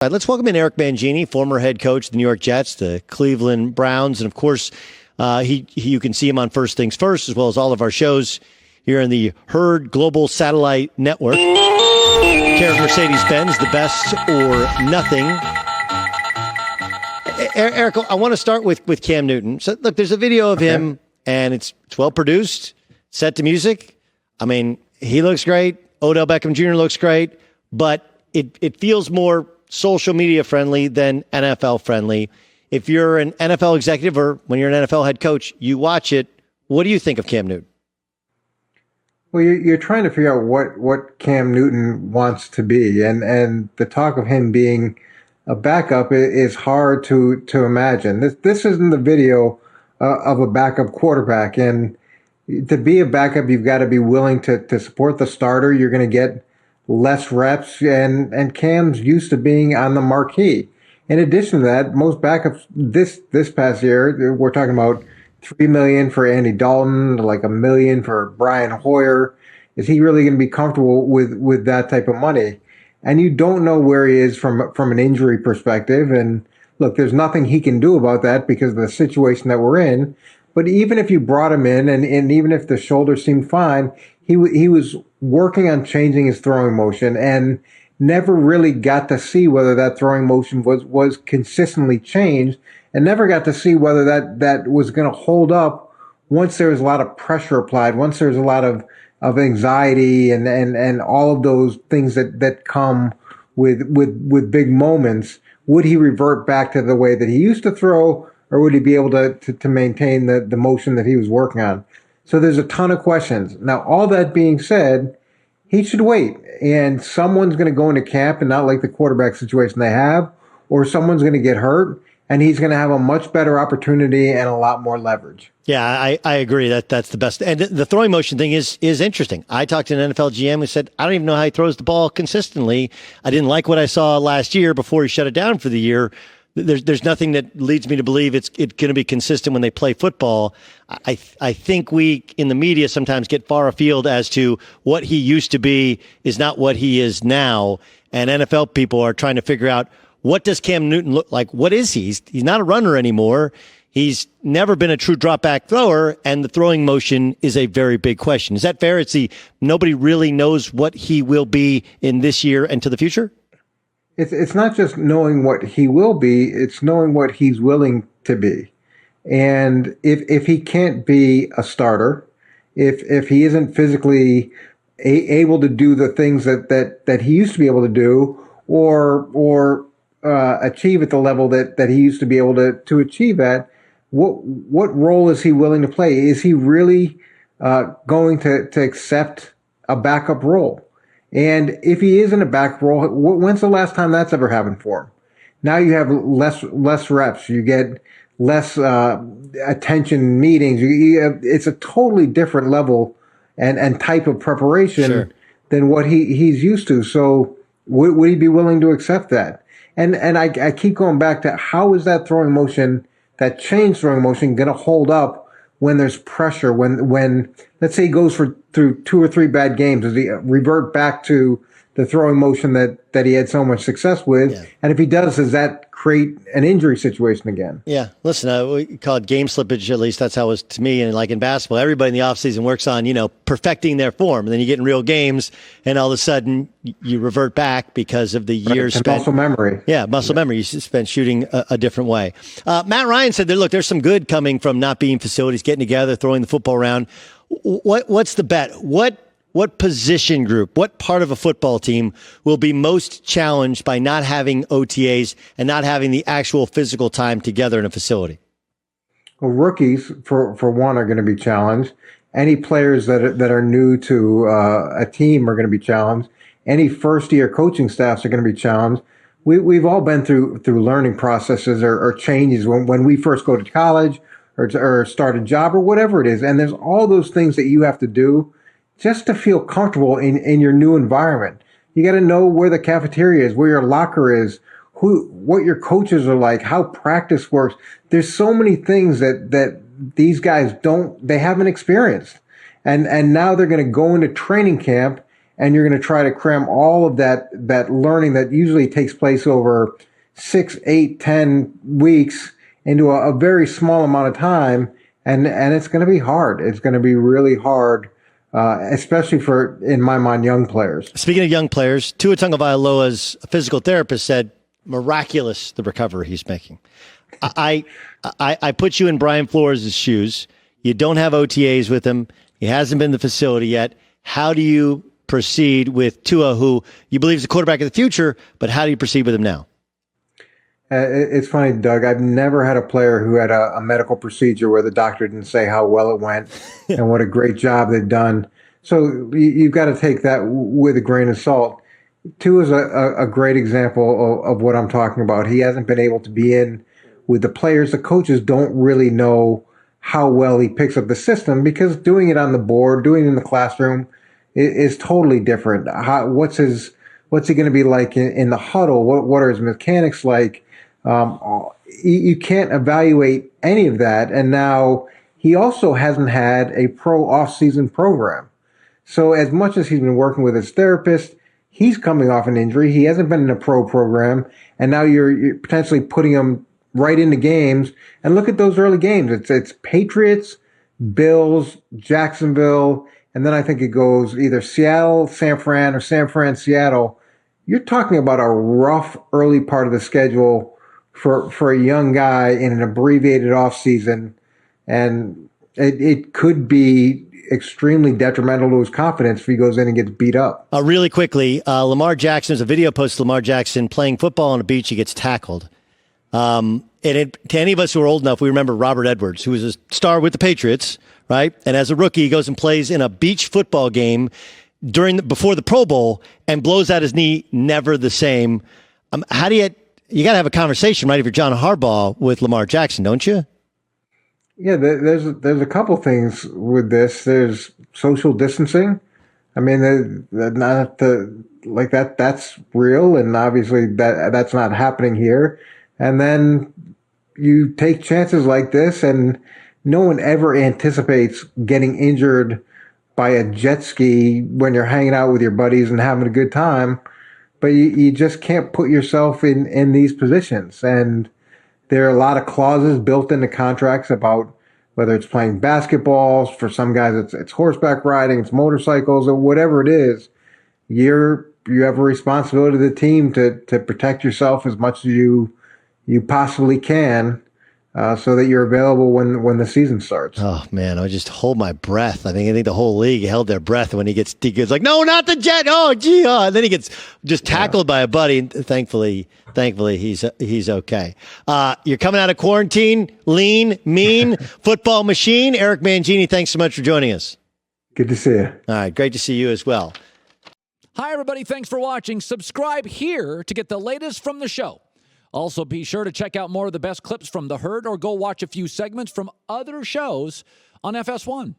Let's welcome in Eric Mangini, former head coach of the New York Jets, the Cleveland Browns, and of course, you can see him on First Things First, as well as all of our shows here in the Herd Global Satellite Network. Care of Mercedes-Benz, the best or nothing. Eric, I want to start with Cam Newton. So, look, there's a video of him, and it's well produced, set to music. I mean, he looks great. Odell Beckham Jr. looks great, but it feels more social media friendly than NFL friendly. If you're an NFL executive or when you're an NFL head coach, you watch it. What do you think of Cam Newton? Well, you're trying to figure out what Cam Newton wants to be, and the talk of him being a backup is hard to imagine. This isn't the video of a backup quarterback, and to be a backup, you've got to be willing to support the starter. You're going to get less reps, and Cam's used to being on the marquee. In addition to that, most backups this past year, we're talking about $3 million for Andy Dalton, like $1 million for Brian Hoyer. Is he really going to be comfortable with that type of money? And you don't know where he is from an injury perspective. And look, there's nothing he can do about that because of the situation that we're in. But even if you brought him in, and even if the shoulder seemed fine, he was working on changing his throwing motion and never really got to see whether that throwing motion was consistently changed, and never got to see whether that was going to hold up once there was a lot of pressure applied, once there's a lot of anxiety and all of those things that come with big moments. Would he revert back to the way that he used to throw, or would he be able to maintain the motion that he was working on? So there's a ton of questions. Now, all that being said, he should wait, and someone's going to go into camp and not like the quarterback situation they have, or someone's going to get hurt, and he's going to have a much better opportunity and a lot more leverage. Yeah, I agree that's the best. And the throwing motion thing is interesting. I talked to an NFL GM who said, I don't even know how he throws the ball consistently. I didn't like what I saw last year before he shut it down for the year. There's nothing that leads me to believe it's going to be consistent when they play football. I think we in the media sometimes get far afield as to what he used to be is not what he is now. And NFL people are trying to figure out, what does Cam Newton look like? What is he? He's not a runner anymore. He's never been a true drop back thrower, and the throwing motion is a very big question. Is that fair? Nobody really knows what he will be in this year and to the future? It's not just knowing what he will be, it's knowing what he's willing to be. And if he can't be a starter, if he isn't physically able to do the things that he used to be able to do, or achieve at the level that he used to be able to achieve at, what role is he willing to play? Is he really going to accept a backup role? And if he is in a back role, when's the last time that's ever happened for him? Now you have less reps. You get less attention meetings. It's a totally different level and type of preparation than what he's used to. So would he be willing to accept that? And I keep going back to, how is that throwing motion, that change throwing motion, going to hold up when there's pressure? When let's say he goes through 2 or 3 bad games, does he revert back to the throwing motion that he had so much success with? Yeah. And if he does that create an injury situation again? Yeah. Listen, we call it game slippage. At least that's how it was to me. And like in basketball, everybody in the offseason works on, perfecting their form. And then you get in real games and all of a sudden you revert back because of the years spent. Muscle memory. Yeah, muscle memory. You spent shooting a different way. Matt Ryan said that, look, there's some good coming from not being facilities, getting together, throwing the football around. What's the bet? What position group, what part of a football team will be most challenged by not having OTAs and not having the actual physical time together in a facility? Well, rookies, for one, are going to be challenged. Any players that are new to a team are going to be challenged. Any first-year coaching staffs are going to be challenged. We've all been through learning processes or changes when we first go to college or start a job or whatever it is. And there's all those things that you have to do just to feel comfortable in your new environment. You got to know where the cafeteria is, where your locker is, what your coaches are like, how practice works. There's so many things that these guys they haven't experienced. And now they're going to go into training camp and you're going to try to cram all of that learning that usually takes place over 6, 8, 10 weeks into a very small amount of time, and it's going to be hard. It's going to be really hard, especially for, in my mind, young players. Speaking of young players, Tua Tagovailoa's physical therapist said, miraculous the recovery he's making. I put you in Brian Flores' shoes. You don't have OTAs with him. He hasn't been in the facility yet. How do you proceed with Tua, who you believe is the quarterback of the future, but how do you proceed with him now? It's funny, Doug. I've never had a player who had a medical procedure where the doctor didn't say how well it went and what a great job they've done. So you've got to take that with a grain of salt. Tua is a great example of what I'm talking about. He hasn't been able to be in with the players. The coaches don't really know how well he picks up the system because doing it on the board, doing it in the classroom is totally different. What's he going to be like in the huddle? What are his mechanics like? You can't evaluate any of that. And now he also hasn't had a pro off-season program. So as much as he's been working with his therapist, he's coming off an injury. He hasn't been in a pro program. And now you're potentially putting him right into games. And look at those early games. It's Patriots, Bills, Jacksonville, and then I think it goes either Seattle, San Fran, or San Fran, Seattle. You're talking about a rough early part of the schedule for a young guy in an abbreviated offseason, and it could be extremely detrimental to his confidence if he goes in and gets beat up. Really quickly, Lamar Jackson, there's a video posted of Lamar Jackson playing football on a beach. He gets tackled. To any of us who are old enough, we remember Robert Edwards, who was a star with the Patriots, right? And as a rookie, he goes and plays in a beach football game before the Pro Bowl and blows out his knee, never the same. How do you got to have a conversation, right? If you're John Harbaugh with Lamar Jackson, don't you? Yeah, there's a couple things with this. There's social distancing. I mean, that's real, and obviously that's not happening here. And then you take chances like this, and no one ever anticipates getting injured by a jet ski when you're hanging out with your buddies and having a good time. But you just can't put yourself in these positions. And there are a lot of clauses built into contracts about whether it's playing basketball. For some guys, it's horseback riding, it's motorcycles, or whatever it is. You have a responsibility to the team to protect yourself as much as you possibly can, so that you're available when the season starts. Oh man, I just hold my breath. I think the whole league held their breath when he gets like, no, not the jet. Oh, gee, and then he gets just tackled by a buddy. And thankfully, he's okay. You're coming out of quarantine, lean, mean, football machine. Eric Mangini, thanks so much for joining us. Good to see you. All right, great to see you as well. Hi, everybody. Thanks for watching. Subscribe here to get the latest from the show. Also, be sure to check out more of the best clips from The Herd or go watch a few segments from other shows on FS1.